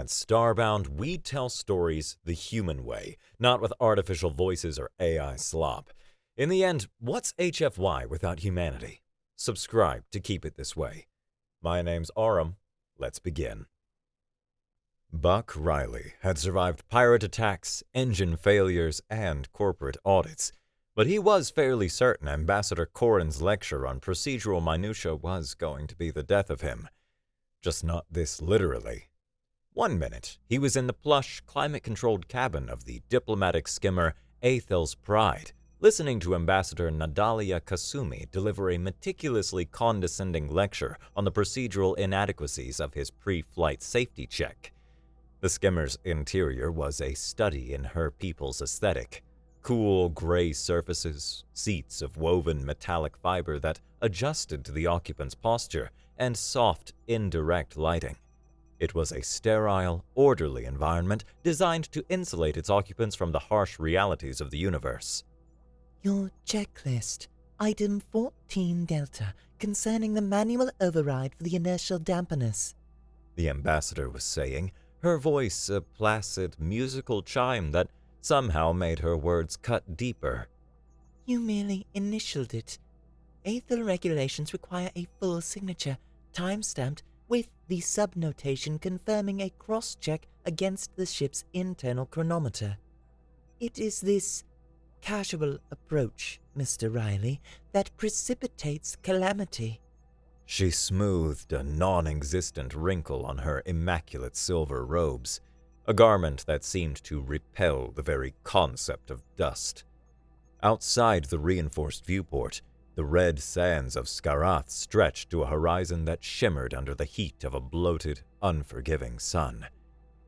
Starbound, we tell stories the human way, not with artificial voices or AI slop. In the end, what's HFY without humanity? Subscribe to keep it this way. My name's Aurum. Let's begin. Buck Riley had survived pirate attacks, engine failures, and corporate audits, but he was fairly certain Ambassador Corrin's lecture on procedural minutia was going to be the death of him. Just not this literally. One minute, he was in the plush, climate-controlled cabin of the diplomatic skimmer Aethel's Pride, listening to Ambassador Nadalia Kasumi deliver a meticulously condescending lecture on the procedural inadequacies of his pre-flight safety check. The skimmer's interior was a study in her people's aesthetic. Cool gray surfaces, seats of woven metallic fiber that adjusted to the occupant's posture, and soft, indirect lighting. It was a sterile, orderly environment designed to insulate its occupants from the harsh realities of the universe. Your checklist, item 14 Delta, concerning the manual override for the inertial damperness, the ambassador was saying, her voice a placid, musical chime that somehow made her words cut deeper. You merely initialed it. Aethel regulations require a full signature, time-stamped, with the subnotation confirming a cross-check against the ship's internal chronometer. It is this casual approach, Mr. Riley, that precipitates calamity. She smoothed a non-existent wrinkle on her immaculate silver robes, a garment that seemed to repel the very concept of dust. Outside the reinforced viewport, the red sands of Skarath stretched to a horizon that shimmered under the heat of a bloated, unforgiving sun.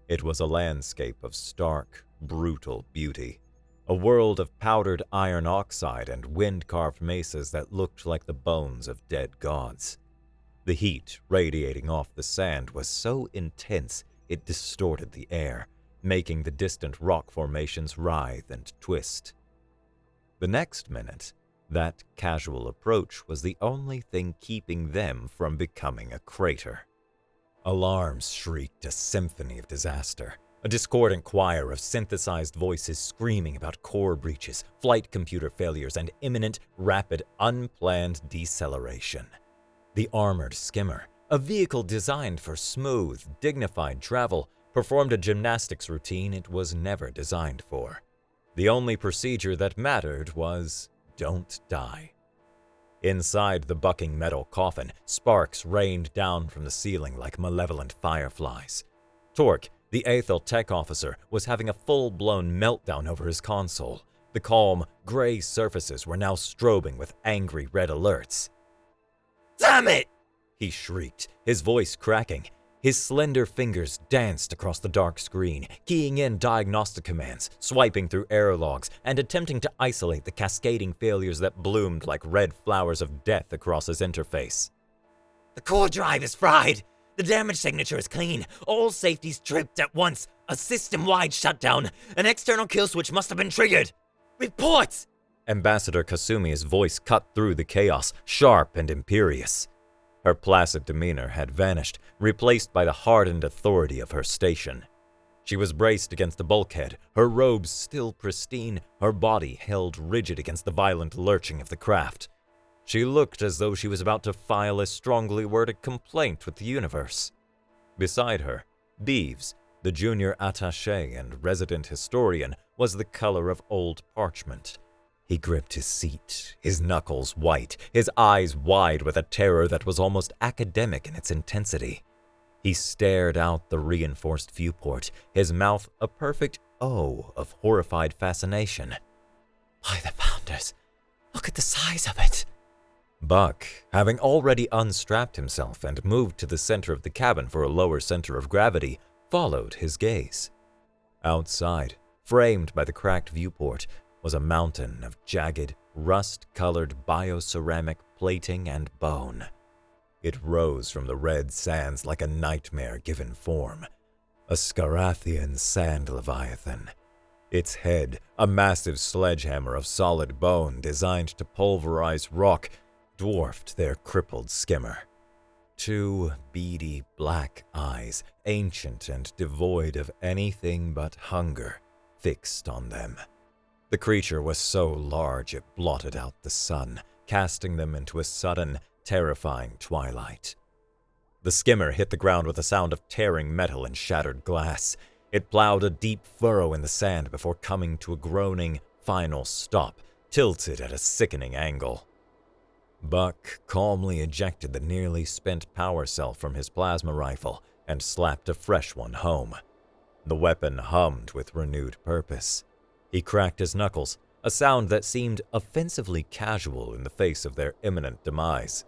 It was a landscape of stark, brutal beauty, a world of powdered iron oxide and wind-carved mesas that looked like the bones of dead gods. The heat radiating off the sand was so intense it distorted the air, making the distant rock formations writhe and twist. The next minute, that casual approach was the only thing keeping them from becoming a crater. Alarms shrieked a symphony of disaster, a discordant choir of synthesized voices screaming about core breaches, flight computer failures, and imminent, rapid, unplanned deceleration. The armored skimmer, a vehicle designed for smooth, dignified travel, performed a gymnastics routine it was never designed for. The only procedure that mattered was don't die. Inside the bucking metal coffin, sparks rained down from the ceiling like malevolent fireflies. Torque, the Aethel tech officer, was having a full-blown meltdown over his console. The calm, gray surfaces were now strobing with angry red alerts. "Damn it!" he shrieked, his voice cracking. His slender fingers danced across the dark screen, keying in diagnostic commands, swiping through error logs, and attempting to isolate the cascading failures that bloomed like red flowers of death across his interface. "The core drive is fried. The damage signature is clean. All safeties tripped at once. A system-wide shutdown. An external kill switch must have been triggered. Report!" Ambassador Kasumi's voice cut through the chaos, sharp and imperious. Her placid demeanor had vanished, replaced by the hardened authority of her station. She was braced against the bulkhead, her robes still pristine, her body held rigid against the violent lurching of the craft. She looked as though she was about to file a strongly worded complaint with the universe. Beside her, Beeves, the junior attaché and resident historian, was the color of old parchment. He gripped his seat, his knuckles white, his eyes wide with a terror that was almost academic in its intensity. He stared out the reinforced viewport, his mouth a perfect O of horrified fascination. "By the founders, look at the size of it!" Buck, having already unstrapped himself and moved to the center of the cabin for a lower center of gravity, followed his gaze. Outside, framed by the cracked viewport, was a mountain of jagged, rust-colored bioceramic plating and bone. It rose from the red sands like a nightmare given form, a Scarathian sand leviathan. Its head, a massive sledgehammer of solid bone designed to pulverize rock, dwarfed their crippled skimmer. two beady black eyes, ancient and devoid of anything but hunger, fixed on them. The creature was so large it blotted out the sun, casting them into a sudden, terrifying twilight. The skimmer hit the ground with a sound of tearing metal and shattered glass. It plowed a deep furrow in the sand before coming to a groaning, final stop, tilted at a sickening angle. Buck calmly ejected the nearly spent power cell from his plasma rifle and slapped a fresh one home. The weapon hummed with renewed purpose. He cracked his knuckles, a sound that seemed offensively casual in the face of their imminent demise.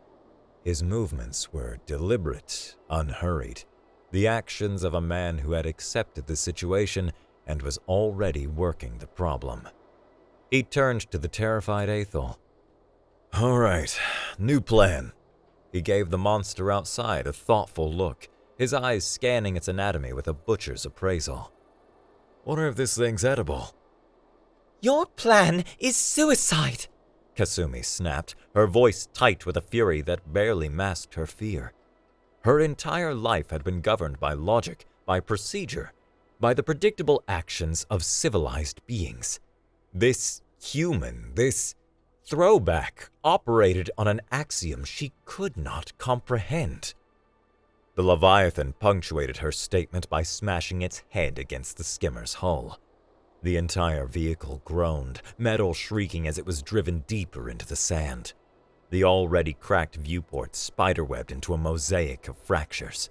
His movements were deliberate, unhurried, the actions of a man who had accepted the situation and was already working the problem. He turned to the terrified Aethel. "All right, new plan." He gave the monster outside a thoughtful look, his eyes scanning its anatomy with a butcher's appraisal. "Wonder if this thing's edible." Your plan is suicide, Kasumi snapped, her voice tight with a fury that barely masked her fear. Her entire life had been governed by logic, by procedure, by the predictable actions of civilized beings. This human, this throwback, operated on an axiom she could not comprehend. The Leviathan punctuated her statement by smashing its head against the skimmer's hull. The entire vehicle groaned, metal shrieking as it was driven deeper into the sand. The already cracked viewport spiderwebbed into a mosaic of fractures.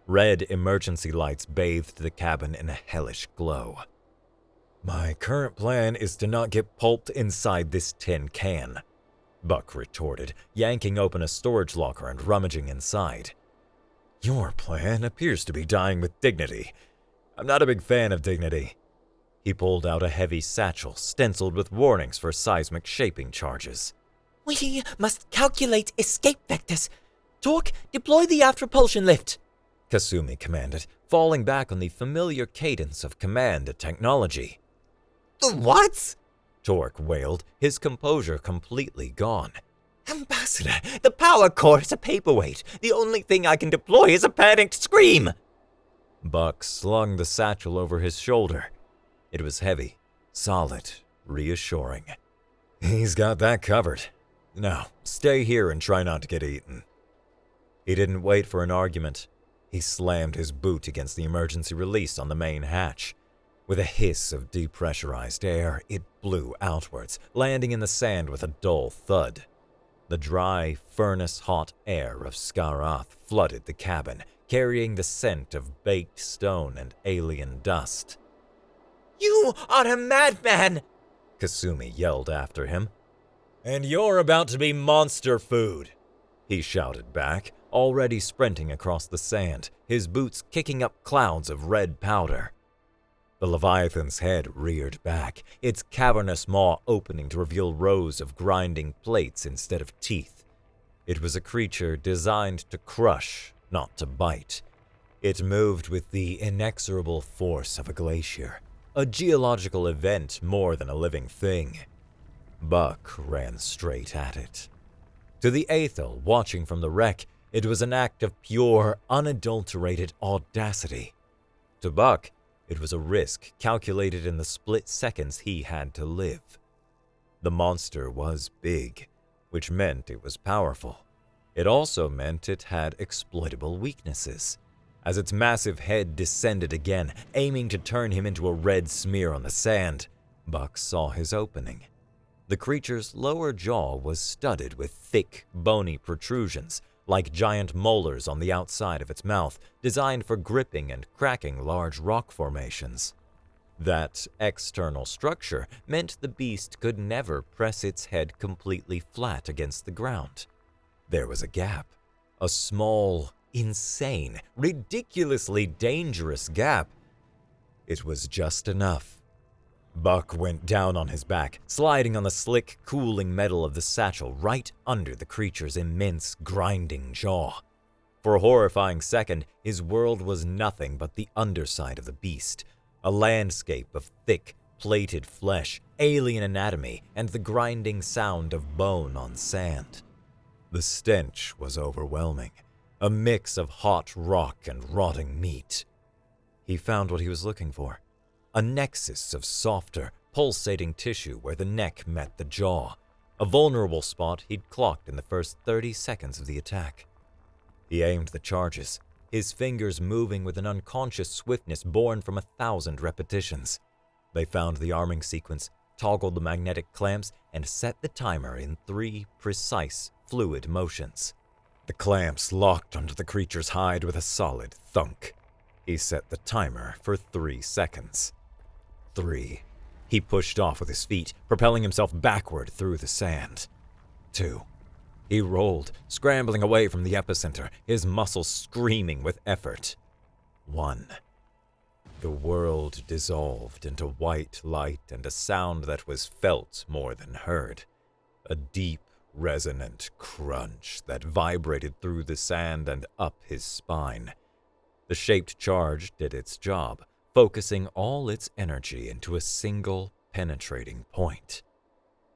Red emergency lights bathed the cabin in a hellish glow. "My current plan is to not get pulped inside this tin can," Buck retorted, yanking open a storage locker and rummaging inside. "Your plan appears to be dying with dignity. I'm not a big fan of dignity." He pulled out a heavy satchel stenciled with warnings for seismic shaping charges. We must calculate escape vectors. Torque, deploy the aft propulsion lift, Kasumi commanded, falling back on the familiar cadence of command technology. What? Torque wailed, his composure completely gone. Ambassador, the power core is a paperweight. The only thing I can deploy is a panicked scream. Buck slung the satchel over his shoulder. It was heavy, solid, reassuring. He's got that covered. Now, stay here and try not to get eaten. He didn't wait for an argument. He slammed his boot against the emergency release on the main hatch. With a hiss of depressurized air, it blew outwards, landing in the sand with a dull thud. The dry, furnace-hot air of Skarath flooded the cabin, carrying the scent of baked stone and alien dust. You are a madman! Kasumi yelled after him. And you're about to be monster food, he shouted back, already sprinting across the sand, his boots kicking up clouds of red powder. The Leviathan's head reared back, its cavernous maw opening to reveal rows of grinding plates instead of teeth. It was a creature designed to crush, not to bite. It moved with the inexorable force of a glacier, a geological event more than a living thing. Buck ran straight at it. To the Aethel watching from the wreck, it was an act of pure, unadulterated audacity. To Buck, it was a risk calculated in the split seconds he had to live. The monster was big, which meant it was powerful. It also meant it had exploitable weaknesses. As its massive head descended again, aiming to turn him into a red smear on the sand, Buck saw his opening. The creature's lower jaw was studded with thick, bony protrusions, like giant molars on the outside of its mouth, designed for gripping and cracking large rock formations. That external structure meant the beast could never press its head completely flat against the ground. There was a gap, a small, insane, ridiculously dangerous gap. It was just enough. Buck went down on his back, sliding on the slick, cooling metal of the satchel right under the creature's immense, grinding jaw. For a horrifying second, his world was nothing but the underside of the beast, a landscape of thick, plated flesh, alien anatomy, and the grinding sound of bone on sand. The stench was overwhelming. a mix of hot rock and rotting meat. He found what he was looking for, a nexus of softer, pulsating tissue where the neck met the jaw, a vulnerable spot he'd clocked in the first 30 seconds of the attack. He aimed the charges, his fingers moving with an unconscious swiftness born from 1,000 repetitions. They found the arming sequence, toggled the magnetic clamps, and set the timer in 3 precise, fluid motions. The clamps locked onto the creature's hide with a solid thunk. He set the timer for 3 seconds. 3. He pushed off with his feet, propelling himself backward through the sand. 2. He rolled, scrambling away from the epicenter, his muscles screaming with effort. 1. The world dissolved into white light and a sound that was felt more than heard. A deep, resonant crunch that vibrated through the sand and up his spine. The shaped charge did its job, focusing all its energy into a single, penetrating point.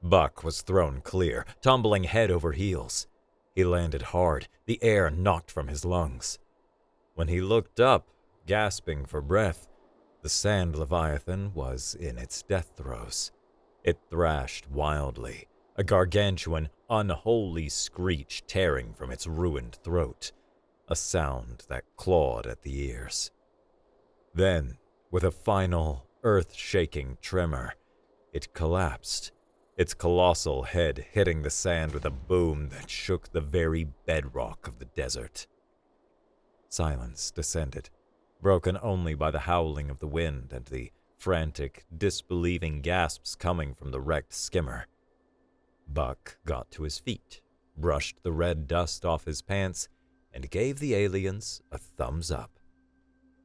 Buck was thrown clear, tumbling head over heels. He landed hard, the air knocked from his lungs. When he looked up, gasping for breath, the sand leviathan was in its death throes. It thrashed wildly, a gargantuan, unholy screech tearing from its ruined throat, a sound that clawed at the ears. Then, with a final, earth-shaking tremor, it collapsed, its colossal head hitting the sand with a boom that shook the very bedrock of the desert. Silence descended, broken only by the howling of the wind and the frantic, disbelieving gasps coming from the wrecked skimmer. Buck got to his feet, brushed the red dust off his pants, and gave the aliens a thumbs up.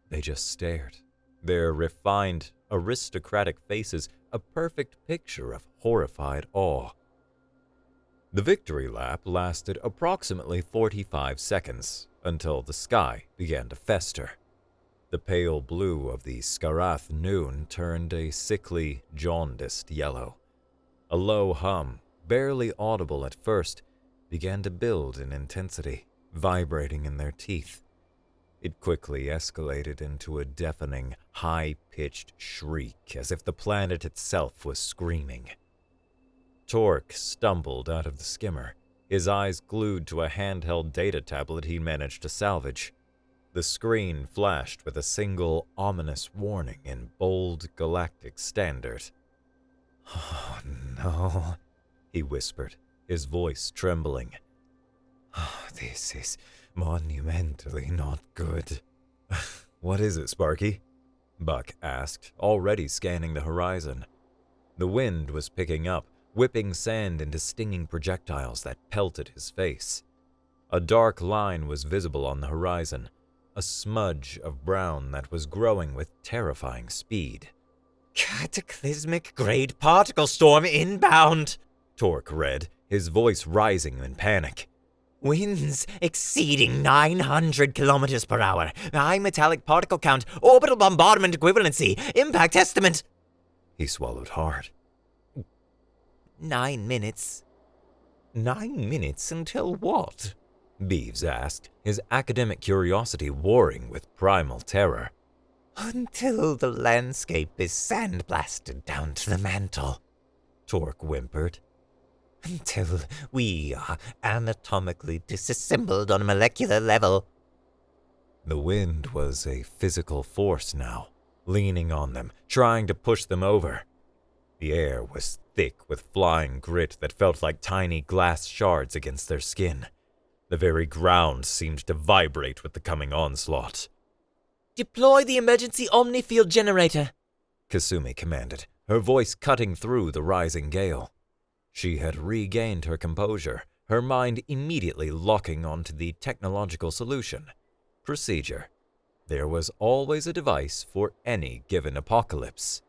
They just stared, their refined, aristocratic faces a perfect picture of horrified awe. The victory lap lasted approximately 45 seconds, until the sky began to fester. The pale blue of the Scarath noon turned a sickly, jaundiced yellow. A low hum, barely audible at first, began to build in intensity, vibrating in their teeth. It quickly escalated into a deafening, high-pitched shriek as if the planet itself was screaming. Torque stumbled out of the skimmer, his eyes glued to a handheld data tablet he managed to salvage. The screen flashed with a single ominous warning in bold galactic standard. "Oh, no," he whispered, his voice trembling. "Oh, this is monumentally not good." "What is it, Sparky?" Buck asked, already scanning the horizon. The wind was picking up, whipping sand into stinging projectiles that pelted his face. A dark line was visible on the horizon, a smudge of brown that was growing with terrifying speed. "Cataclysmic-grade particle storm inbound," Torque read, his voice rising in panic. "Winds exceeding 900 kilometers per hour. High metallic particle count. Orbital bombardment equivalency. Impact estimate." He swallowed hard. 9 minutes. 9 minutes until what? Beeves asked, his academic curiosity warring with primal terror. "Until the landscape is sandblasted down to the mantle," Torque whimpered. "Until we are anatomically disassembled on a molecular level." The wind was a physical force now, leaning on them, trying to push them over. The air was thick with flying grit that felt like tiny glass shards against their skin. The very ground seemed to vibrate with the coming onslaught. "Deploy the emergency omni-field generator," Kasumi commanded, her voice cutting through the rising gale. She had regained her composure, her mind immediately locking onto the technological solution. Procedure. There was always a device for any given apocalypse.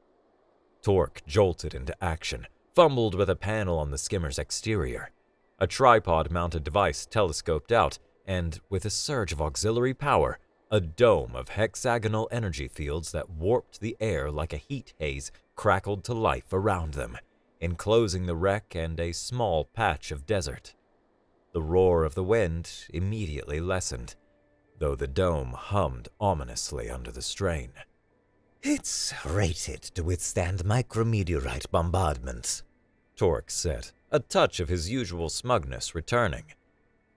Torque jolted into action, fumbled with a panel on the skimmer's exterior. A tripod-mounted device telescoped out, and, with a surge of auxiliary power, a dome of hexagonal energy fields that warped the air like a heat haze crackled to life around them, enclosing the wreck and a small patch of desert. The the roar of the wind immediately lessened, though the dome hummed ominously under the strain. "It's rated to withstand micrometeorite bombardment," Torque said, a touch of his usual smugness returning.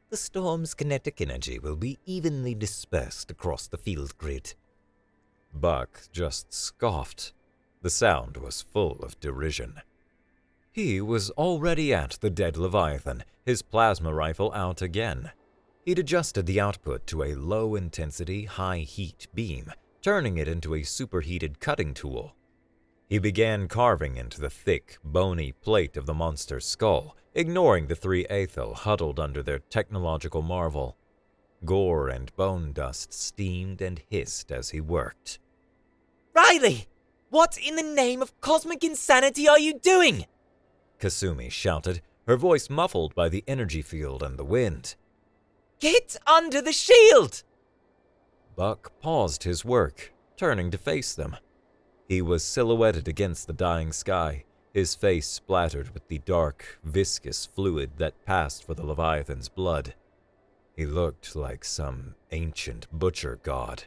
"The storm's kinetic energy will be evenly dispersed across the field grid." Buck just scoffed. The sound was full of derision. He was already at the dead Leviathan, his plasma rifle out again. He'd adjusted the output to a low-intensity, high-heat beam, turning it into a superheated cutting tool. He began carving into the thick, bony plate of the monster's skull, ignoring the three Aethel huddled under their technological marvel. Gore and bone dust steamed and hissed as he worked. "Riley! What in the name of cosmic insanity are you doing?" Kasumi shouted, her voice muffled by the energy field and the wind. "Get under the shield!" Buck paused his work, turning to face them. He was silhouetted against the dying sky, his face splattered with the dark, viscous fluid that passed for the Leviathan's blood. He looked like some ancient butcher god.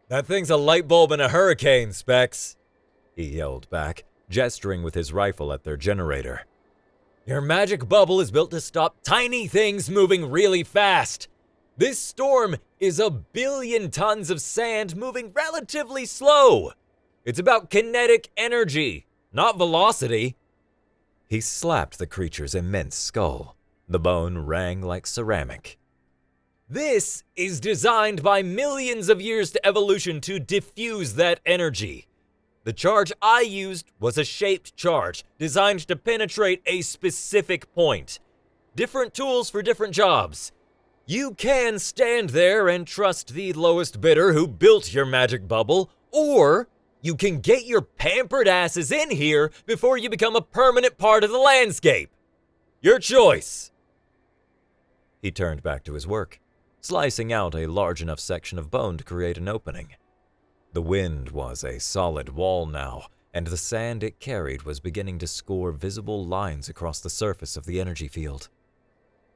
"That thing's a light bulb in a hurricane, Specs," he yelled back, gesturing with his rifle at their generator. "Your magic bubble is built to stop tiny things moving really fast. This storm is 1 billion tons of sand moving relatively slow. It's about kinetic energy, not velocity." He slapped the creature's immense skull. The bone rang like ceramic. "This is designed by millions of years to evolution to diffuse that energy. The charge I used was a shaped charge designed to penetrate a specific point. Different tools for different jobs. You can stand there and trust the lowest bidder who built your magic bubble, or you can get your pampered asses in here before you become a permanent part of the landscape. Your choice." He turned back to his work, slicing out a large enough section of bone to create an opening. The wind was a solid wall now, and the sand it carried was beginning to score visible lines across the surface of the energy field.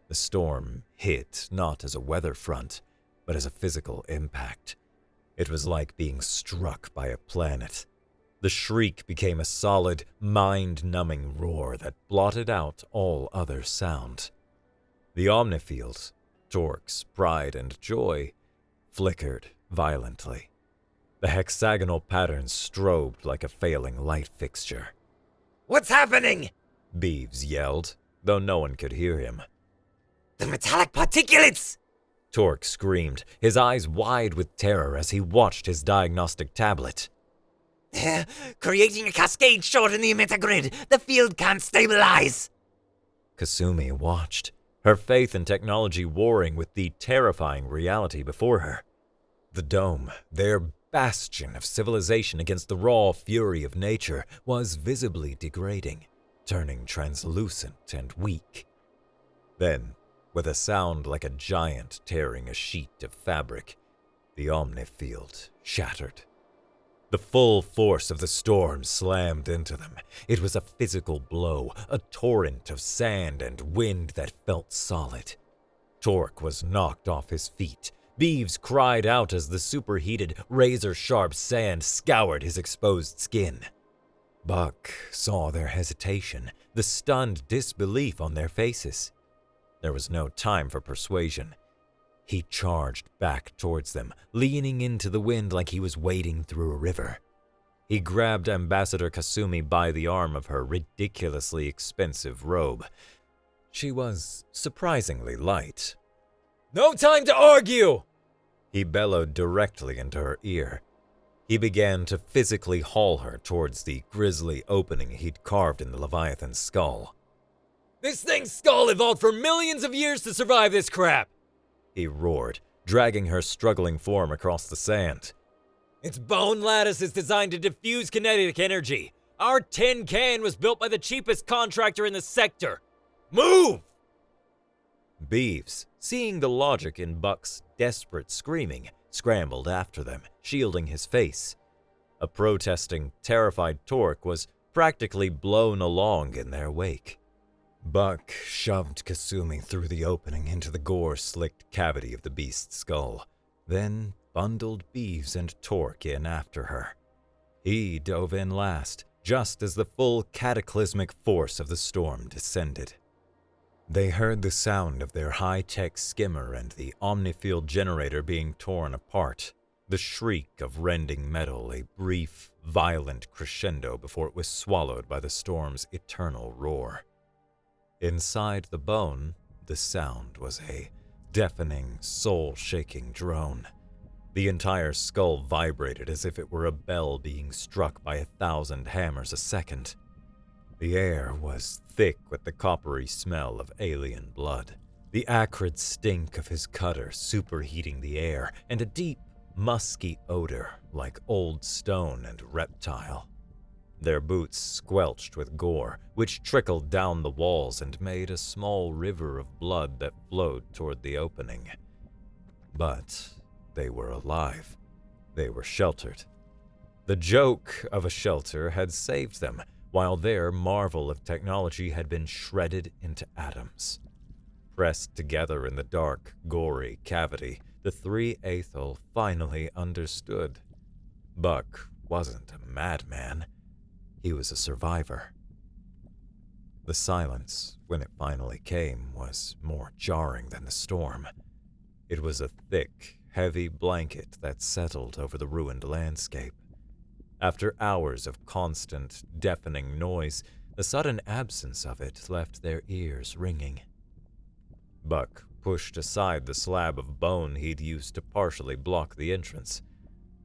The storm hit not as a weather front, but as a physical impact. It was like being struck by a planet. The shriek became a solid, mind-numbing roar that blotted out all other sound. The omnifield, Torque's pride and joy, flickered violently. The hexagonal pattern strobed like a failing light fixture. "What's happening?" Beeves yelled, though no one could hear him. "The metallic particulates!" Torque screamed, his eyes wide with terror as he watched his diagnostic tablet. "They're creating a cascade short in the emitter grid. The field can't stabilize." Kasumi watched, her faith in technology warring with the terrifying reality before her. The dome, their bastion of civilization against the raw fury of nature, was visibly degrading, turning translucent and weak. Then, with a sound like a giant tearing a sheet of fabric, the omnifield shattered. The full force of the storm slammed into them. It was a physical blow, a torrent of sand and wind that felt solid. Torque was knocked off his feet. Beeves cried out as the superheated, razor-sharp sand scoured his exposed skin. Buck saw their hesitation, the stunned disbelief on their faces. There was no time for persuasion. He charged back towards them, leaning into the wind like he was wading through a river. He grabbed Ambassador Kasumi by the arm of her ridiculously expensive robe. She was surprisingly light. "No time to argue!" He bellowed directly into her ear. He began to physically haul her towards the grisly opening he'd carved in the Leviathan's skull. "This thing's skull evolved for millions of years to survive this crap!" he roared, dragging her struggling form across the sand. "Its bone lattice is designed to diffuse kinetic energy. Our tin can was built by the cheapest contractor in the sector. Move!" Beeves, seeing the logic in Buck's desperate screaming, scrambled after them, shielding his face. A protesting, terrified Torque was practically blown along in their wake. Buck shoved Kasumi through the opening into the gore-slicked cavity of the beast's skull, then bundled Beeves and Torque in after her. He dove in last, just as the full cataclysmic force of the storm descended. They heard the sound of their high-tech skimmer and the omnifield generator being torn apart, the shriek of rending metal, a brief, violent crescendo before it was swallowed by the storm's eternal roar. Inside the bone, the sound was a deafening, soul-shaking drone. The entire skull vibrated as if it were a bell being struck by 1,000 hammers a second. The air was thick with the coppery smell of alien blood, the acrid stink of his cutter superheating the air, and a deep, musky odor like old stone and reptile. Their boots squelched with gore, which trickled down the walls and made a small river of blood that flowed toward the opening. But they were alive. They were sheltered. The joke of a shelter had saved them, while their marvel of technology had been shredded into atoms. Pressed together in the dark, gory cavity, the three Aethel finally understood. Buck wasn't a madman. He was a survivor. The silence, when it finally came, was more jarring than the storm. It was a thick, heavy blanket that settled over the ruined landscape. After hours of constant, deafening noise, the sudden absence of it left their ears ringing. Buck pushed aside the slab of bone he'd used to partially block the entrance.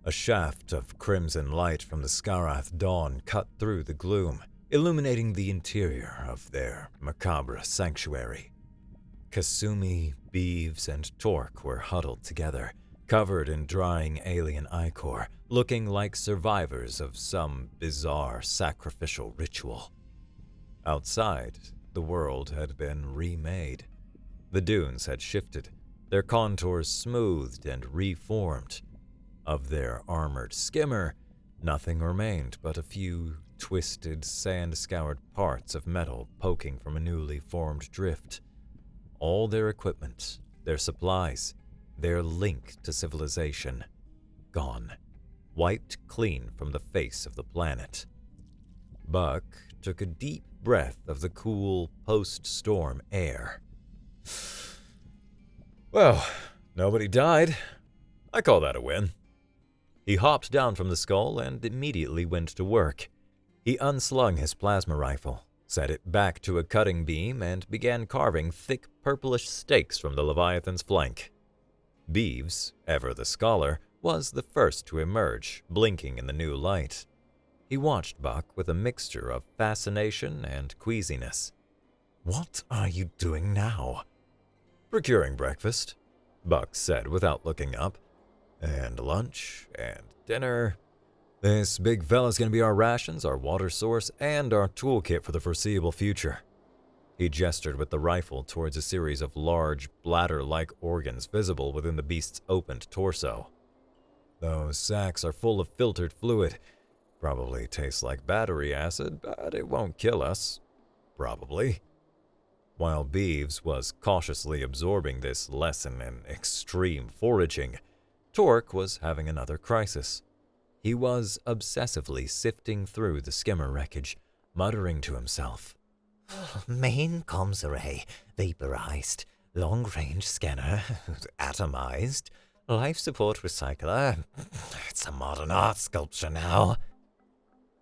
A shaft of crimson light from the Skarath dawn cut through the gloom, illuminating the interior of their macabre sanctuary. Kasumi, Beeves, and Torque were huddled together, covered in drying alien ichor, looking like survivors of some bizarre sacrificial ritual. Outside, the world had been remade. The dunes had shifted, their contours smoothed and reformed. Of their armored skimmer, nothing remained but a few twisted, sand-scoured parts of metal poking from a newly formed drift. All their equipment, their supplies, their link to civilization, gone, wiped clean from the face of the planet. Buck took a deep breath of the cool, post-storm air. Well, nobody died. I call that a win. He hopped down from the skull and immediately went to work. He unslung his plasma rifle, set it back to a cutting beam, and began carving thick purplish stakes from the Leviathan's flank. Beeves, ever the scholar, was the first to emerge, blinking in the new light. He watched Buck with a mixture of fascination and queasiness. "What are you doing now?" "Procuring breakfast," Buck said without looking up. "And lunch, and dinner. This big fella's gonna be our rations, our water source, and our toolkit for the foreseeable future." He gestured with the rifle towards a series of large, bladder-like organs visible within the beast's opened torso. "Those sacks are full of filtered fluid. Probably tastes like battery acid, but it won't kill us. Probably." While Beeves was cautiously absorbing this lesson in extreme foraging, Torque was having another crisis. He was obsessively sifting through the skimmer wreckage, muttering to himself. Main comms array, vaporized. Long-range scanner, atomized. Life support recycler. It's a modern art sculpture now.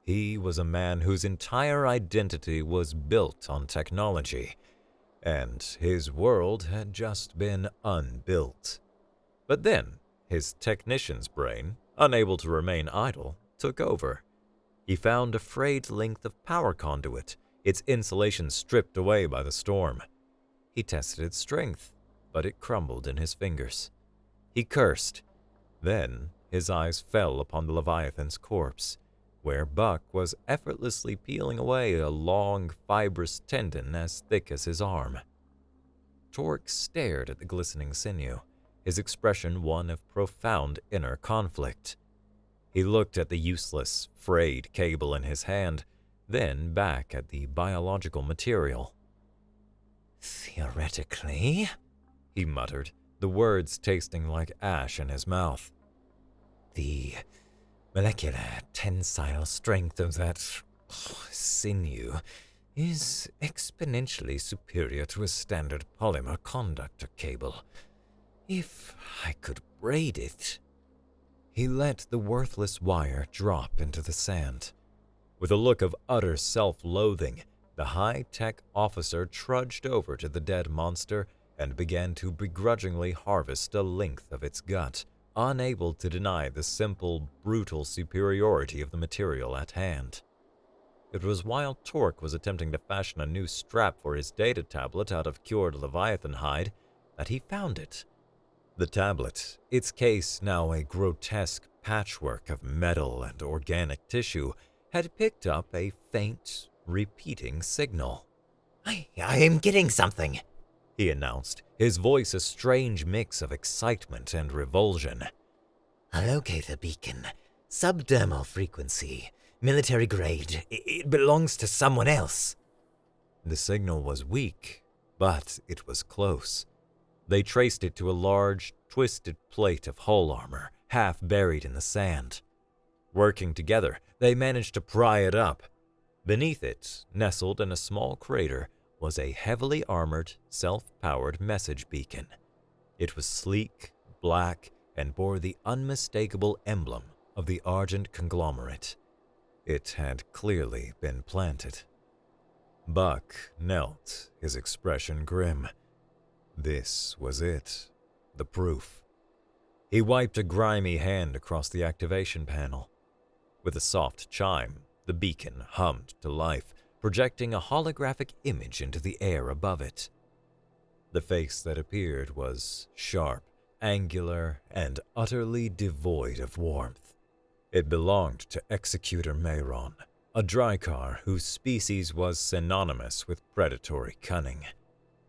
He was a man whose entire identity was built on technology, and his world had just been unbuilt. But then, his technician's brain, unable to remain idle, took over. He found a frayed length of power conduit, its insulation stripped away by the storm. He tested its strength, but it crumbled in his fingers. He cursed. Then his eyes fell upon the Leviathan's corpse, where Buck was effortlessly peeling away a long, fibrous tendon as thick as his arm. Torque stared at the glistening sinew, his expression one of profound inner conflict. He looked at the useless, frayed cable in his hand, then back at the biological material. Theoretically, he muttered, the words tasting like ash in his mouth. the molecular tensile strength of that sinew is exponentially superior to a standard polymer conductor cable. If I could braid it. He let the worthless wire drop into the sand. With a look of utter self-loathing, the high-tech officer trudged over to the dead monster and began to begrudgingly harvest a length of its gut, unable to deny the simple, brutal superiority of the material at hand. It was while Torque was attempting to fashion a new strap for his data tablet out of cured leviathan hide that he found it. The tablet, its case now a grotesque patchwork of metal and organic tissue, had picked up a faint, repeating signal. I am getting something, he announced, his voice a strange mix of excitement and revulsion. A locator beacon, subdermal frequency, military grade. It belongs to someone else. The signal was weak, but it was close. They traced it to a large, twisted plate of hull armor, half buried in the sand. Working together, they managed to pry it up. Beneath it, nestled in a small crater, was a heavily armored, self-powered message beacon. It was sleek, black, and bore the unmistakable emblem of the Argent conglomerate. It had clearly been planted. Buck knelt, his expression grim. This was it, the proof. He wiped a grimy hand across the activation panel. With a soft chime, the beacon hummed to life, projecting a holographic image into the air above it. The face that appeared was sharp, angular, and utterly devoid of warmth. It belonged to Executor Mayron, a Drycar whose species was synonymous with predatory cunning.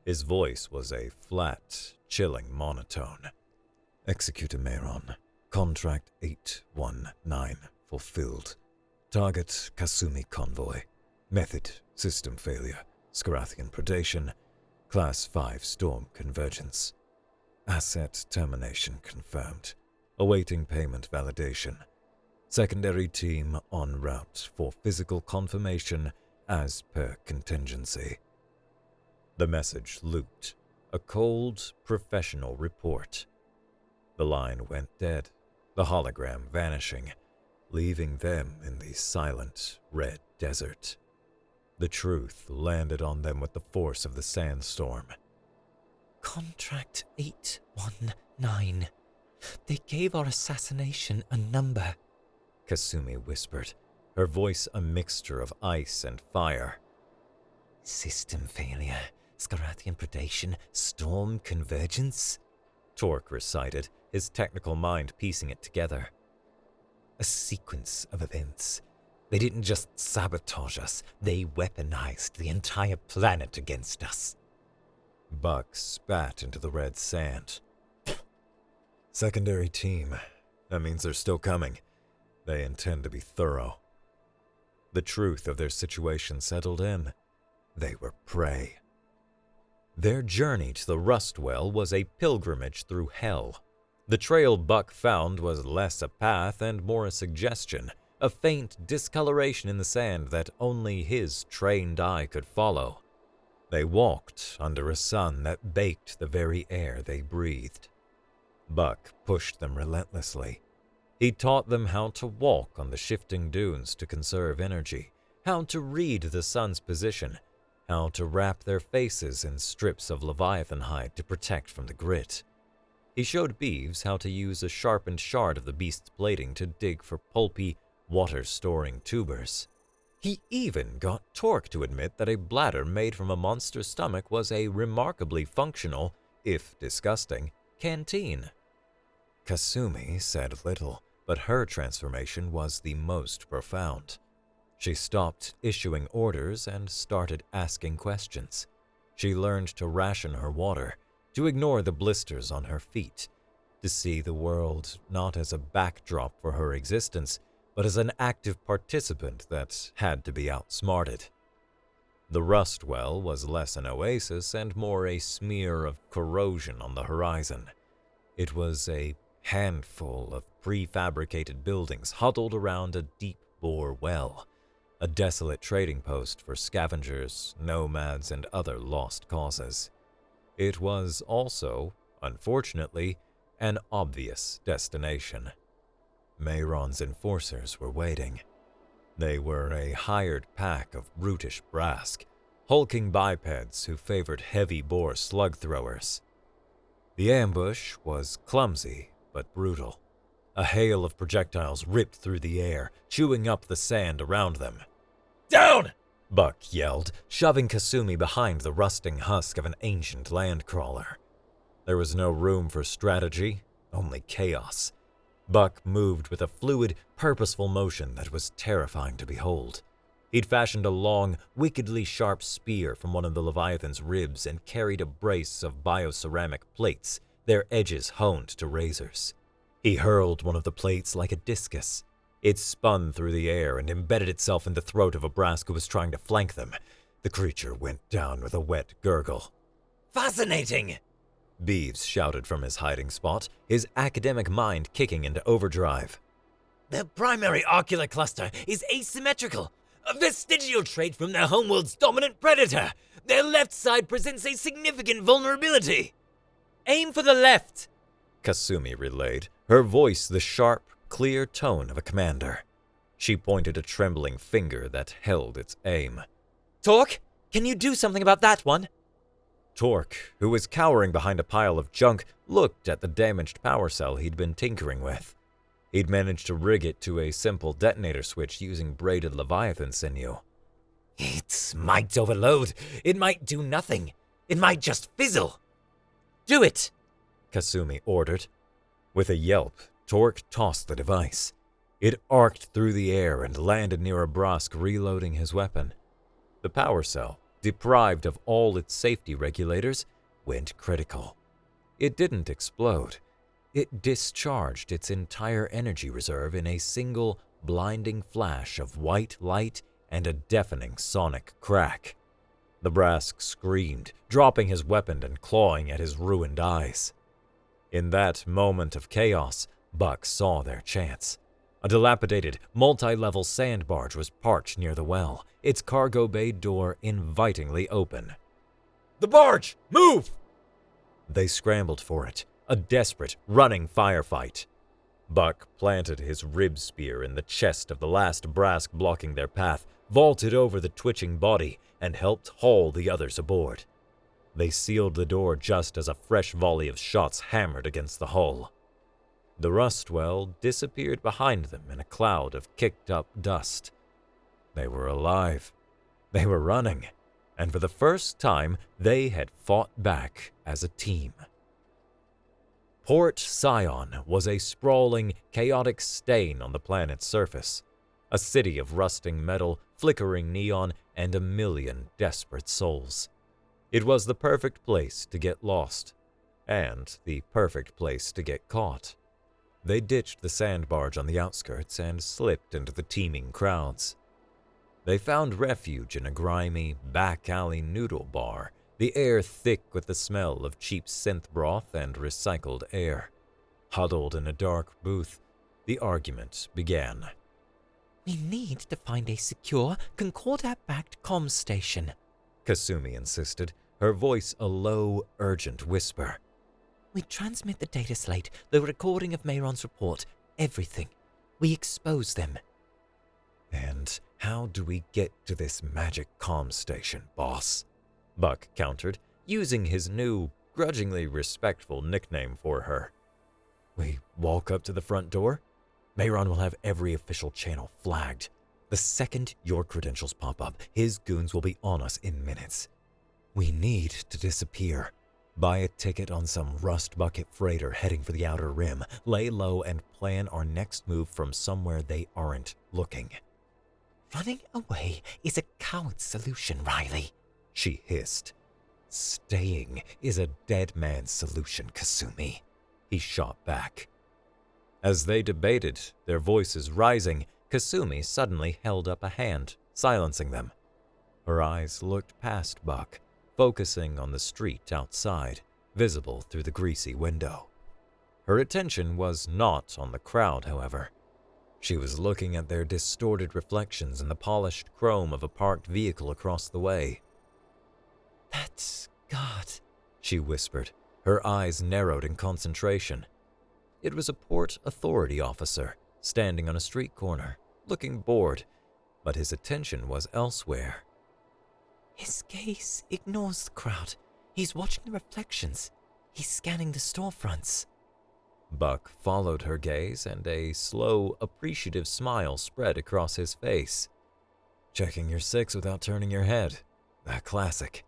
His voice was a flat, chilling monotone. Executor Mayron, Contract 819 fulfilled. Target Kasumi Convoy. Method System Failure. Scarathian Predation. Class 5 Storm Convergence. Asset Termination confirmed. Awaiting payment validation. Secondary team en route for physical confirmation as per contingency. The message looped, a cold, professional report. The line went dead, the hologram vanishing, leaving them in the silent, red desert. The truth landed on them with the force of the sandstorm. Contract 819. They gave our assassination a number, Kasumi whispered, her voice a mixture of ice and fire. System failure, Scarathian predation, storm convergence, Torque recited, his technical mind piecing it together. A sequence of events. They didn't just sabotage us, they weaponized the entire planet against us. Buck spat into the red sand. Secondary team. That means they're still coming. They intend to be thorough. The truth of their situation settled in. They were prey. Their journey to the Rust Well was a pilgrimage through hell. The trail Buck found was less a path and more a suggestion, a faint discoloration in the sand that only his trained eye could follow. They walked under a sun that baked the very air they breathed. Buck pushed them relentlessly. He taught them how to walk on the shifting dunes to conserve energy, how to read the sun's position, how to wrap their faces in strips of leviathan hide to protect from the grit. He showed Beeves how to use a sharpened shard of the beast's plating to dig for pulpy, water-storing tubers. He even got Torque to admit that a bladder made from a monster's stomach was a remarkably functional, if disgusting, canteen. Kasumi said little, but her transformation was the most profound. She stopped issuing orders and started asking questions. She learned to ration her water, to ignore the blisters on her feet, to see the world not as a backdrop for her existence, but as an active participant that had to be outsmarted. The rust well was less an oasis and more a smear of corrosion on the horizon. It was a handful of prefabricated buildings huddled around a deep-bore well, a desolate trading post for scavengers, nomads, and other lost causes. It was also, unfortunately, an obvious destination. Mayron's enforcers were waiting. They were a hired pack of brutish brask, hulking bipeds who favored heavy-bore slug throwers. The ambush was clumsy but brutal. A hail of projectiles ripped through the air, chewing up the sand around them. "Down!" Buck yelled, shoving Kasumi behind the rusting husk of an ancient landcrawler. There was no room for strategy, only chaos. Buck moved with a fluid, purposeful motion that was terrifying to behold. He'd fashioned a long, wickedly sharp spear from one of the Leviathan's ribs and carried a brace of bioceramic plates, their edges honed to razors. He hurled one of the plates like a discus. It spun through the air and embedded itself in the throat of a brask who was trying to flank them. The creature went down with a wet gurgle. Fascinating! Beeves shouted from his hiding spot, his academic mind kicking into overdrive. Their primary ocular cluster is asymmetrical, a vestigial trait from their homeworld's dominant predator. Their left side presents a significant vulnerability. Aim for the left, Kasumi relayed, her voice the sharp, clear tone of a commander. She pointed a trembling finger that held its aim. Torque, can you do something about that one? Torque, who was cowering behind a pile of junk, looked at the damaged power cell he'd been tinkering with. He'd managed to rig it to a simple detonator switch using braided Leviathan sinew. It might overload. It might do nothing. It might just fizzle. Do it, Kasumi ordered. With a yelp, Torque tossed the device. It arced through the air and landed near a brask reloading his weapon. The power cell, deprived of all its safety regulators, went critical. It didn't explode. It discharged its entire energy reserve in a single, blinding flash of white light and a deafening sonic crack. The brask screamed, dropping his weapon and clawing at his ruined eyes. In that moment of chaos, Buck saw their chance. A dilapidated, multi-level sand barge was parked near the well, its cargo bay door invitingly open. The barge! Move! They scrambled for it, a desperate, running firefight. Buck planted his rib spear in the chest of the last brask blocking their path, vaulted over the twitching body, and helped haul the others aboard. They sealed the door just as a fresh volley of shots hammered against the hull. The rustwell disappeared behind them in a cloud of kicked-up dust. They were alive. They were running. And for the first time, they had fought back as a team. Port Scion was a sprawling, chaotic stain on the planet's surface. A city of rusting metal, flickering neon, and a million desperate souls. It was the perfect place to get lost, and the perfect place to get caught. They ditched the sand barge on the outskirts and slipped into the teeming crowds. They found refuge in a grimy, back-alley noodle bar, the air thick with the smell of cheap synth broth and recycled air. Huddled in a dark booth, the argument began. We need to find a secure, Concordat-backed comms station, Kasumi insisted, her voice a low, urgent whisper. We transmit the data slate, the recording of Mayron's report, everything. We expose them. And how do we get to this magic comm station, boss? Buck countered, using his new, grudgingly respectful nickname for her. We walk up to the front door? Mayron will have every official channel flagged. The second your credentials pop up, his goons will be on us in minutes. We need to disappear. Buy a ticket on some rust bucket freighter heading for the outer rim, lay low and plan our next move from somewhere they aren't looking. Running away is a coward's solution, Riley, she hissed. Staying is a dead man's solution, Kasumi, he shot back. As they debated, their voices rising, Kasumi suddenly held up a hand, silencing them. Her eyes looked past Buck, focusing on the street outside, visible through the greasy window. Her attention was not on the crowd, however. She was looking at their distorted reflections in the polished chrome of a parked vehicle across the way. "That's God," she whispered, her eyes narrowed in concentration. It was a Port Authority officer, standing on a street corner, looking bored, but his attention was elsewhere. "His gaze ignores the crowd. He's watching the reflections. He's scanning the storefronts." Buck followed her gaze, and a slow, appreciative smile spread across his face. "Checking your six without turning your head. That classic."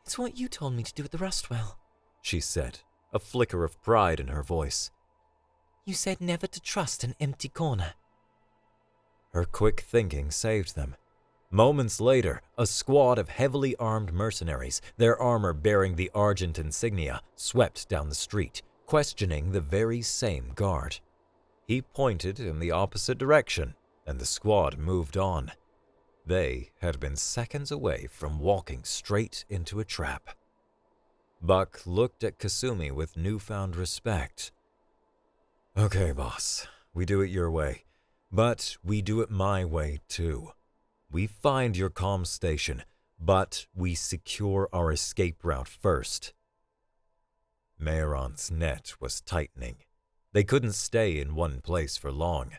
"It's what you told me to do at the Rustwell," she said, a flicker of pride in her voice. "You said never to trust an empty corner." Her quick thinking saved them. Moments later, a squad of heavily armed mercenaries, their armor bearing the Argent insignia, swept down the street, questioning the very same guard. He pointed in the opposite direction, and the squad moved on. They had been seconds away from walking straight into a trap. Buck looked at Kasumi with newfound respect. "Okay, boss, we do it your way, but we do it my way too. We find your comm station, but we secure our escape route first." Mayron's net was tightening. They couldn't stay in one place for long.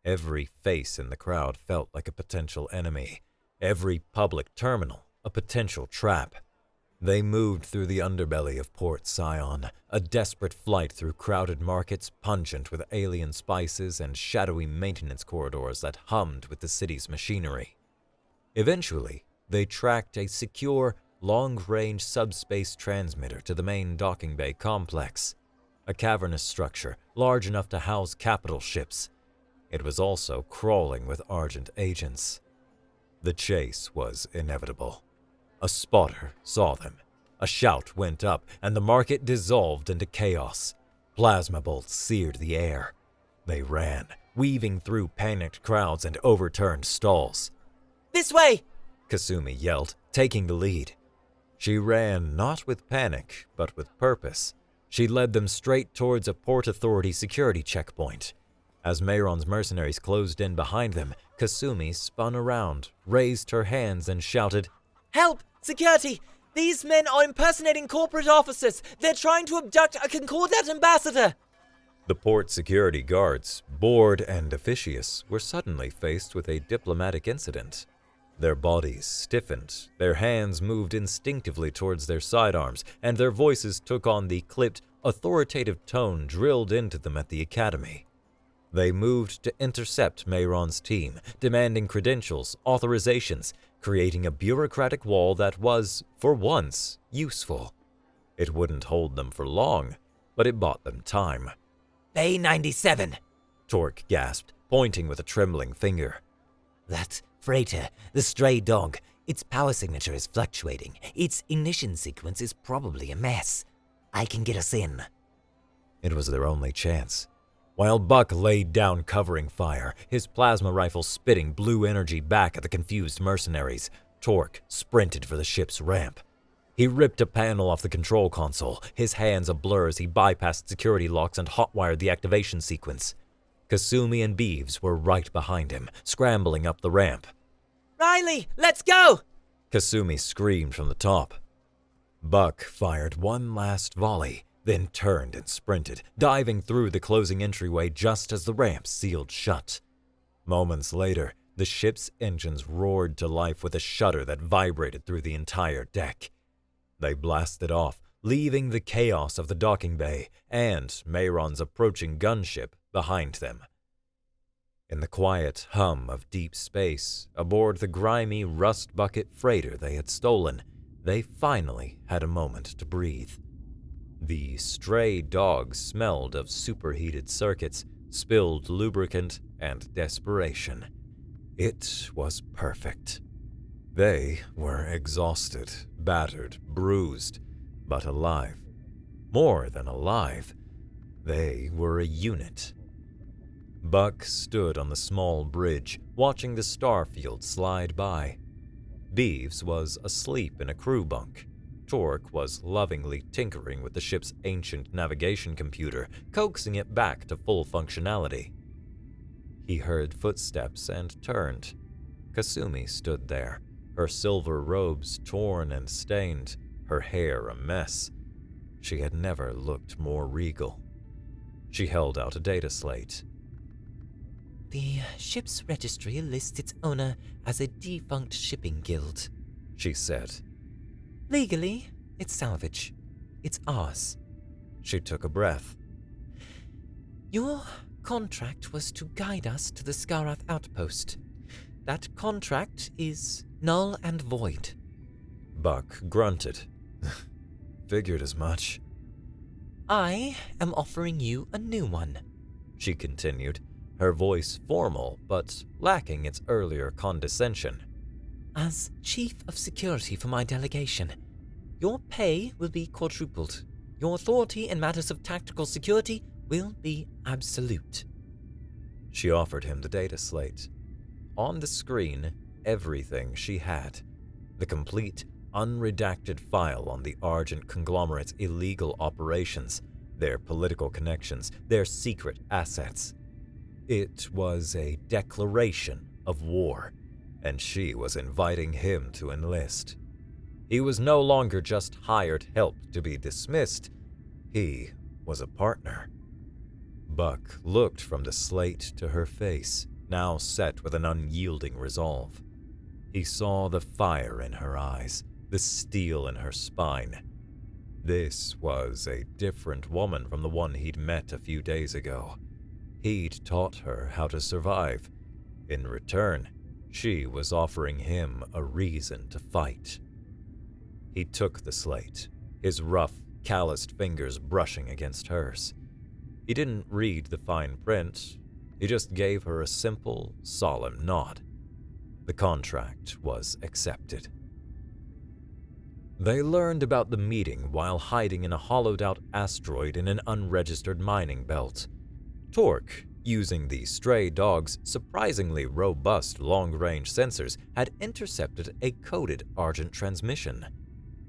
Every face in the crowd felt like a potential enemy. Every public terminal a potential trap. They moved through the underbelly of Port Sion, a desperate flight through crowded markets pungent with alien spices and shadowy maintenance corridors that hummed with the city's machinery. Eventually, they tracked a secure, long-range subspace transmitter to the main docking bay complex, a cavernous structure large enough to house capital ships. It was also crawling with Argent agents. The chase was inevitable. A spotter saw them. A shout went up, and the market dissolved into chaos. Plasma bolts seared the air. They ran, weaving through panicked crowds and overturned stalls. "This way!" Kasumi yelled, taking the lead. She ran not with panic, but with purpose. She led them straight towards a Port Authority security checkpoint. As Mayron's mercenaries closed in behind them, Kasumi spun around, raised her hands, and shouted, "Help! Security! These men are impersonating corporate officers! They're trying to abduct a Concordat ambassador!" The port security guards, bored and officious, were suddenly faced with a diplomatic incident. Their bodies stiffened, their hands moved instinctively towards their sidearms, and their voices took on the clipped, authoritative tone drilled into them at the academy. They moved to intercept Mayron's team, demanding credentials, authorizations, creating a bureaucratic wall that was, for once, useful. It wouldn't hold them for long, but it bought them time. "Bay 97, Torque gasped, pointing with a trembling finger. "That freighter, the stray dog, its power signature is fluctuating. Its ignition sequence is probably a mess. I can get us in." It was their only chance. While Buck laid down covering fire, his plasma rifle spitting blue energy back at the confused mercenaries, Torque sprinted for the ship's ramp. He ripped a panel off the control console, his hands a blur as he bypassed security locks and hotwired the activation sequence. Kasumi and Beeves were right behind him, scrambling up the ramp. "Riley, let's go!" Kasumi screamed from the top. Buck fired one last volley, then turned and sprinted, diving through the closing entryway just as the ramp sealed shut. Moments later, the ship's engines roared to life with a shudder that vibrated through the entire deck. They blasted off, leaving the chaos of the docking bay and Mayron's approaching gunship behind them. In the quiet hum of deep space, aboard the grimy rust bucket freighter they had stolen, they finally had a moment to breathe. The stray dog smelled of superheated circuits, spilled lubricant, and desperation. It was perfect. They were exhausted, battered, bruised, but alive. More than alive, they were a unit. Buck stood on the small bridge, watching the starfield slide by. Beeves was asleep in a crew bunk. Torque was lovingly tinkering with the ship's ancient navigation computer, coaxing it back to full functionality. He heard footsteps and turned. Kasumi stood there, her silver robes torn and stained, her hair a mess. She had never looked more regal. She held out a data slate. The ship's registry lists its owner as a defunct shipping guild, She said. Legally, it's salvage. It's ours. She took a breath. Your contract was to guide us to the Skarath outpost. That contract is null and void. Buck grunted. Figured as much. I am offering you a new one, She continued, her voice formal but lacking its earlier condescension. As Chief of Security for my delegation, your pay will be quadrupled. Your authority in matters of tactical security will be absolute. She offered him the data slate. On the screen, everything she had. The complete, unredacted file on the Argent conglomerate's illegal operations, their political connections, their secret assets. It was a declaration of war, and she was inviting him to enlist. He was no longer just hired help to be dismissed. He was a partner. Buck looked from the slate to her face, now set with an unyielding resolve. He saw the fire in her eyes, the steel in her spine. This was a different woman from the one he'd met a few days ago. He'd taught her how to survive. In return, she was offering him a reason to fight. He took the slate, his rough, calloused fingers brushing against hers. He didn't read the fine print. He just gave her a simple, solemn nod. The contract was accepted. They learned about the meeting while hiding in a hollowed-out asteroid in an unregistered mining belt. Torque, using the stray dog's surprisingly robust long-range sensors, had intercepted a coded Argent transmission.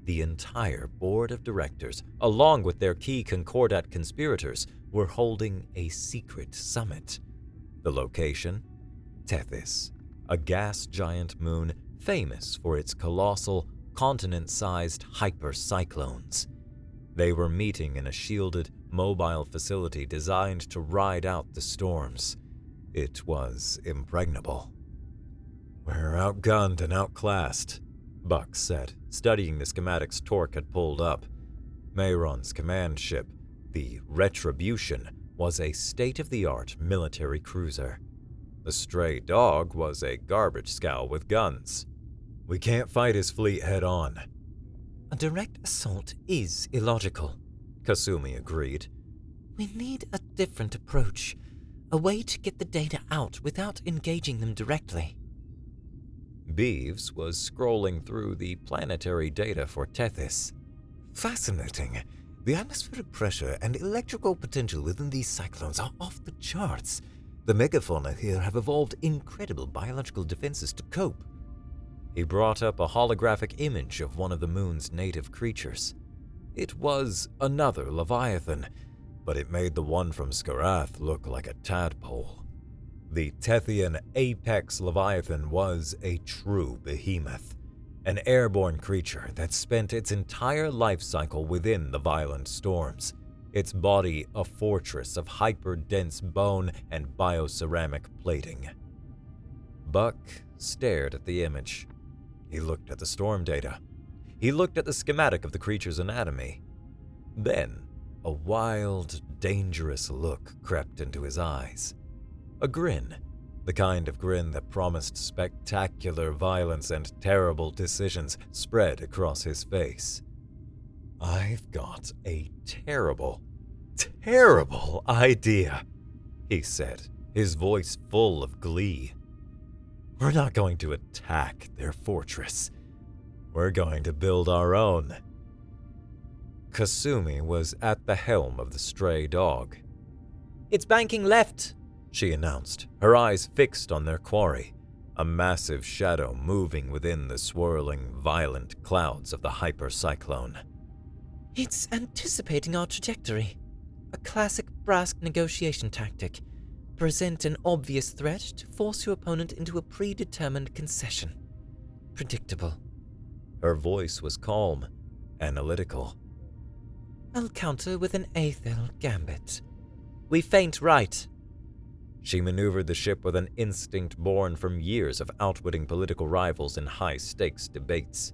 The entire board of directors, along with their key Concordat conspirators, were holding a secret summit. The location? Tethys, a gas giant moon famous for its colossal, continent-sized hypercyclones. They were meeting in a shielded, mobile facility designed to ride out the storms. It was impregnable. "We're outgunned and outclassed," Buck said, studying the schematics Torque had pulled up. Mayron's command ship, the Retribution, was a state-of-the-art military cruiser. The stray dog was a garbage scow with guns. "We can't fight his fleet head-on." A direct assault is illogical, Kasumi agreed. We need a different approach, a way to get the data out without engaging them directly. Beeves was scrolling through the planetary data for Tethys. Fascinating. The atmospheric pressure and electrical potential within these cyclones are off the charts. The megafauna here have evolved incredible biological defenses to cope. He brought up a holographic image of one of the moon's native creatures. It was another Leviathan, but it made the one from Skarath look like a tadpole. The Tethian apex Leviathan was a true behemoth, an airborne creature that spent its entire life cycle within the violent storms, its body a fortress of hyper-dense bone and bioceramic plating. Buck stared at the image. He looked at the storm data. He looked at the schematic of the creature's anatomy. Then, a wild, dangerous look crept into his eyes. A grin, the kind of grin that promised spectacular violence and terrible decisions, spread across his face. "I've got a terrible, terrible idea," he said, his voice full of glee. "We're not going to attack their fortress. We're going to build our own." Kasumi was at the helm of the stray dog. It's banking left, she announced, her eyes fixed on their quarry. a massive shadow moving within the swirling, violent clouds of the hypercyclone. It's anticipating our trajectory. A classic brass negotiation tactic. Present an obvious threat to force your opponent into a predetermined concession. Predictable. Her voice was calm, analytical. I'll counter with an aethel gambit. We feint right. She maneuvered the ship with an instinct born from years of outwitting political rivals in high-stakes debates.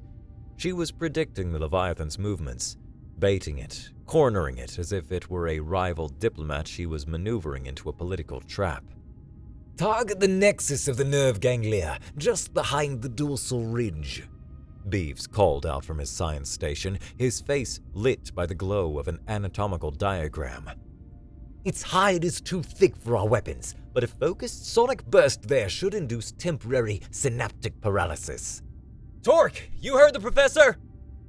She was predicting the Leviathan's movements, baiting it, cornering it as if it were a rival diplomat she was maneuvering into a political trap. Target the nexus of the nerve ganglia, just behind the dorsal ridge. Beeves called out from his science station, his face lit by the glow of an anatomical diagram. Its hide is too thick for our weapons, but a focused sonic burst there should induce temporary synaptic paralysis. Torque, you heard the professor?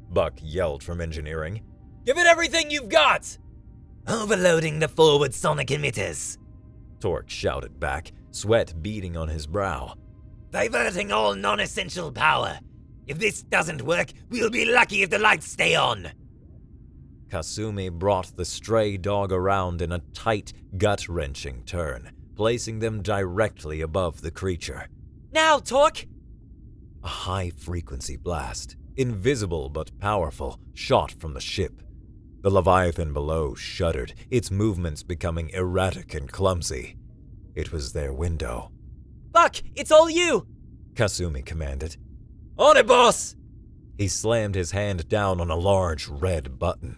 Buck yelled from engineering. Give it everything you've got! Overloading the forward sonic emitters. Torque shouted back, sweat beading on his brow. Diverting all non-essential power. If this doesn't work, we'll be lucky if the lights stay on. Kasumi brought the stray dog around in a tight, gut-wrenching turn, placing them directly above the creature. Now, Torque! A high-frequency blast, invisible but powerful, shot from the ship. The Leviathan below shuddered, its movements becoming erratic and clumsy. It was their window. Buck, it's all you! Kasumi commanded. On it, boss! He slammed his hand down on a large red button.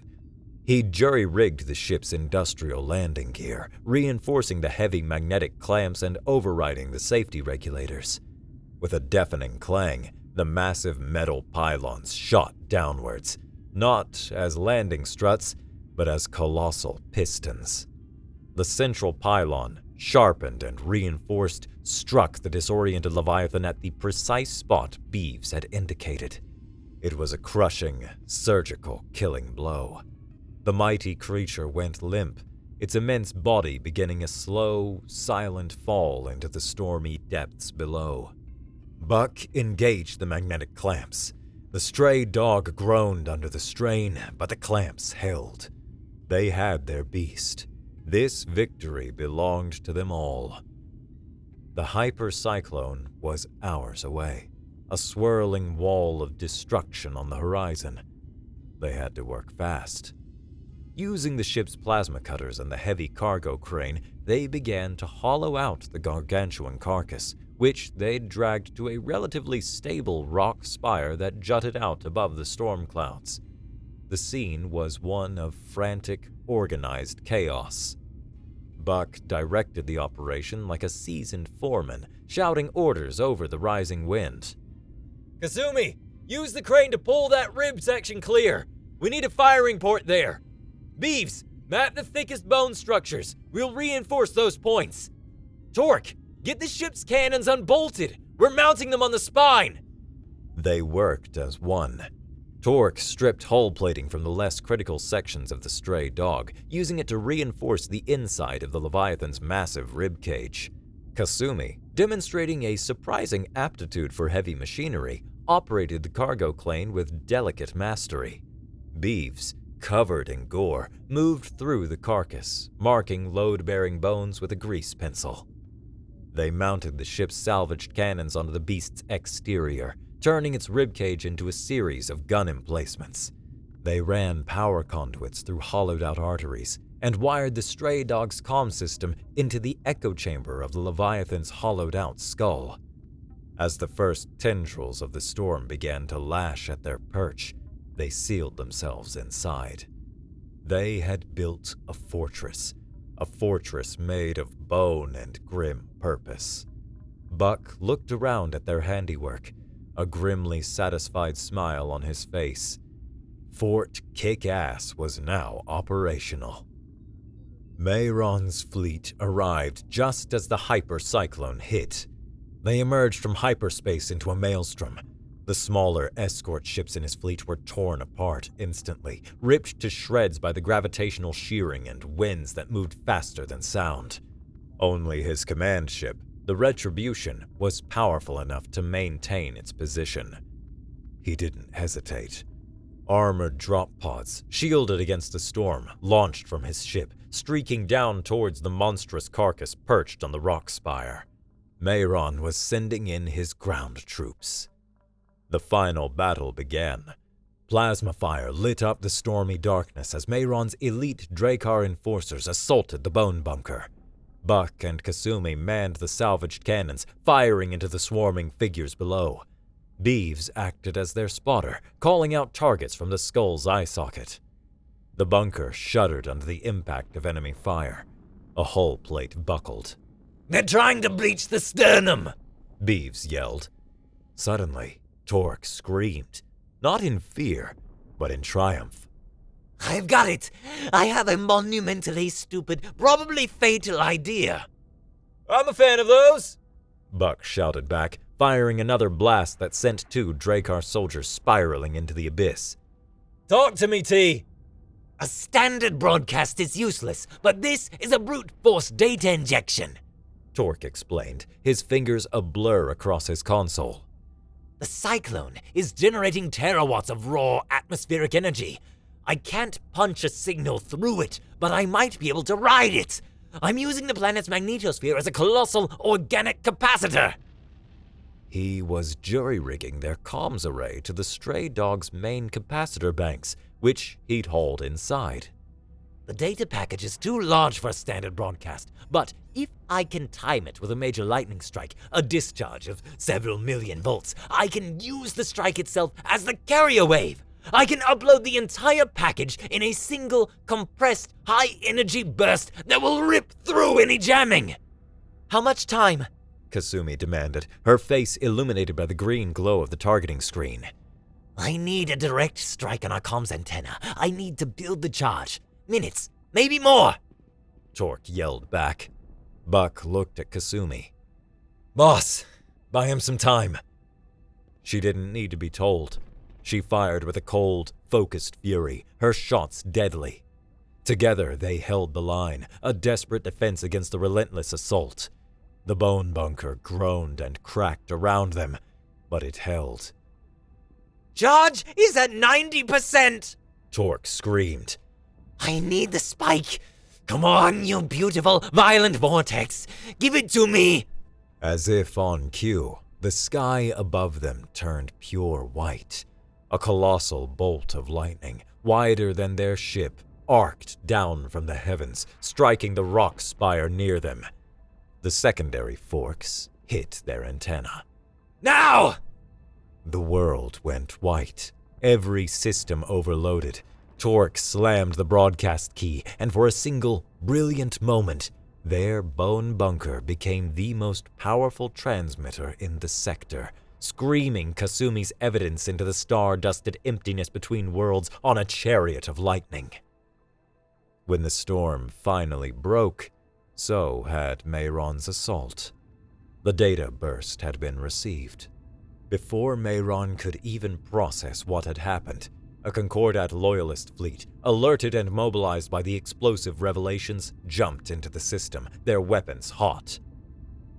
He jury-rigged the ship's industrial landing gear, reinforcing the heavy magnetic clamps and overriding the safety regulators. With a deafening clang, the massive metal pylons shot downwards, not as landing struts, but as colossal pistons. The central pylon, sharpened and reinforced, struck the disoriented Leviathan at the precise spot Beeves had indicated. It was a crushing, surgical, killing blow. The mighty creature went limp, its immense body beginning a slow, silent fall into the stormy depths below. Buck engaged the magnetic clamps. The stray dog groaned under the strain, but the clamps held. They had their beast. This victory belonged to them all. The hypercyclone was hours away, a swirling wall of destruction on the horizon. They had to work fast. Using the ship's plasma cutters and the heavy cargo crane, they began to hollow out the gargantuan carcass, which they'd dragged to a relatively stable rock spire that jutted out above the storm clouds. The scene was one of frantic, organized chaos. Buck directed the operation like a seasoned foreman, shouting orders over the rising wind. Kasumi, use the crane to pull that rib section clear. We need a firing port there. Beeves, map the thickest bone structures. We'll reinforce those points. Torque, get the ship's cannons unbolted. We're mounting them on the spine. They worked as one. Torque stripped hull plating from the less critical sections of the stray dog, using it to reinforce the inside of the Leviathan's massive rib cage. Kasumi, demonstrating a surprising aptitude for heavy machinery, operated the cargo crane with delicate mastery. Beeves, covered in gore, moved through the carcass, marking load-bearing bones with a grease pencil. They mounted the ship's salvaged cannons onto the beast's exterior, turning its ribcage into a series of gun emplacements. They ran power conduits through hollowed-out arteries and wired the stray dog's comm system into the echo chamber of the Leviathan's hollowed-out skull. As the first tendrils of the storm began to lash at their perch, they sealed themselves inside. They had built a fortress made of bone and grim purpose. Buck looked around at their handiwork, a grimly satisfied smile on his face. Fort Kick-Ass was now operational. Mayron's fleet arrived just as the hypercyclone hit. They emerged from hyperspace into a maelstrom. The smaller escort ships in his fleet were torn apart instantly, ripped to shreds by the gravitational shearing and winds that moved faster than sound. Only his command ship, The Retribution was powerful enough to maintain its position. He didn't hesitate. Armored drop pods, shielded against the storm, launched from his ship, streaking down towards the monstrous carcass perched on the rock spire. Mayron was sending in his ground troops. The final battle began. Plasma fire lit up the stormy darkness as Mayron's elite Drakkar enforcers assaulted the bone bunker. Buck and Kasumi manned the salvaged cannons, firing into the swarming figures below. Beeves acted as their spotter, calling out targets from the skull's eye socket. The bunker shuddered under the impact of enemy fire. A hull plate buckled. "They're trying to breach the sternum!" Beeves yelled. Suddenly, Torque screamed, not in fear, but in triumph. "I've got it! I have a monumentally stupid, probably fatal idea." "I'm a fan of those," Buck shouted back, firing another blast that sent 2 Drakkar soldiers spiraling into the abyss. "Talk to me, T." A standard broadcast is useless, but this is a brute force data injection, Torque explained, his fingers a blur across his console. The cyclone is generating terawatts of raw atmospheric energy. I can't punch a signal through it, but I might be able to ride it. I'm using the planet's magnetosphere as a colossal organic capacitor. He was jury-rigging their comms array to the stray dog's main capacitor banks, which he'd hauled inside. The data package is too large for a standard broadcast, but if I can time it with a major lightning strike, a discharge of several million volts, I can use the strike itself as the carrier wave. I can upload the entire package in a single, compressed, high-energy burst that will rip through any jamming. How much time? Kasumi demanded, her face illuminated by the green glow of the targeting screen. I need a direct strike on our comms antenna. I need to build the charge. Minutes, maybe more. Torque yelled back. Buck looked at Kasumi. "Boss, buy him some time." She didn't need to be told. She fired with a cold, focused fury, her shots deadly. Together they held the line, a desperate defense against the relentless assault. The bone bunker groaned and cracked around them, but it held. Charge is at 90%! Torque screamed. I need the spike. Come on, you beautiful, violent vortex. Give it to me. As if on cue, the sky above them turned pure white. A colossal bolt of lightning, wider than their ship, arced down from the heavens, striking the rock spire near them. The secondary forks hit their antenna. "Now!" The world went white. Every system overloaded. Torque slammed the broadcast key, and for a single, brilliant moment, their bone bunker became the most powerful transmitter in the sector, screaming Kasumi's evidence into the star-dusted emptiness between worlds on a chariot of lightning. When the storm finally broke, so had Mayron's assault. The data burst had been received. Before Mayron could even process what had happened, a Concordat loyalist fleet, alerted and mobilized by the explosive revelations, jumped into the system, their weapons hot.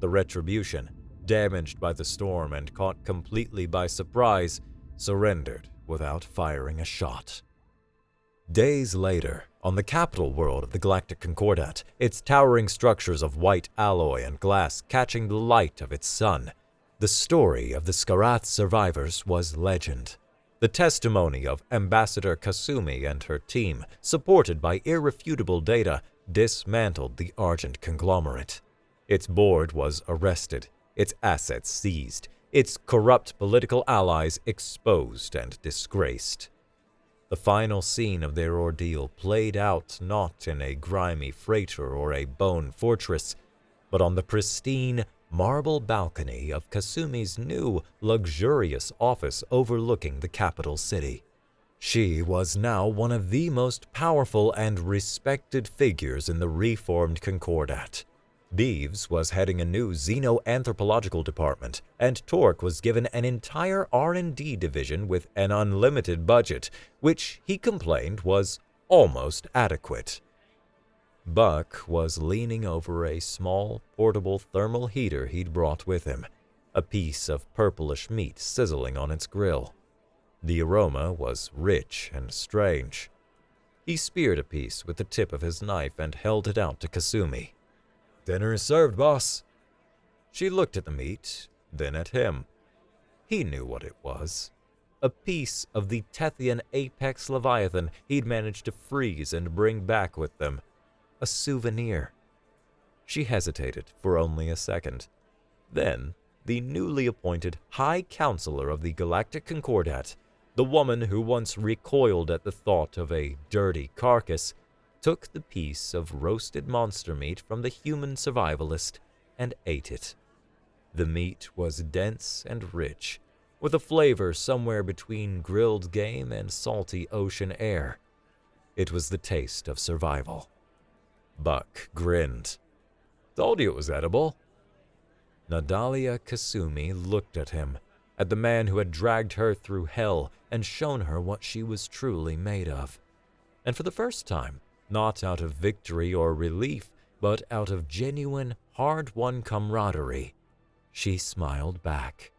The Retribution, damaged by the storm and caught completely by surprise, surrendered without firing a shot. Days later, on the capital world of the Galactic Concordat, its towering structures of white alloy and glass catching the light of its sun, the story of the Skarath survivors was legend. The testimony of Ambassador Kasumi and her team, supported by irrefutable data, dismantled the Argent conglomerate. Its board was arrested, its assets seized, its corrupt political allies exposed and disgraced. The final scene of their ordeal played out not in a grimy freighter or a bone fortress, but on the pristine, marble balcony of Kasumi's new, luxurious office overlooking the capital city. She was now one of the most powerful and respected figures in the reformed Concordat. Beeves was heading a new xenoanthropological department, and Torque was given an entire R&D division with an unlimited budget, which he complained was almost adequate. Buck was leaning over a small, portable thermal heater he'd brought with him, a piece of purplish meat sizzling on its grill. The aroma was rich and strange. He speared a piece with the tip of his knife and held it out to Kasumi. Dinner is served, boss. She looked at the meat, then at him. He knew what it was. A piece of the Tethian apex leviathan he'd managed to freeze and bring back with them. A souvenir. She hesitated for only a second. Then, the newly appointed High Counselor of the Galactic Concordat, the woman who once recoiled at the thought of a dirty carcass, took the piece of roasted monster meat from the human survivalist and ate it. The meat was dense and rich, with a flavor somewhere between grilled game and salty ocean air. It was the taste of survival. Buck grinned. Told you it was edible. Nadalia Kasumi looked at him, at the man who had dragged her through hell and shown her what she was truly made of. And for the first time, not out of victory or relief, but out of genuine, hard-won camaraderie, she smiled back.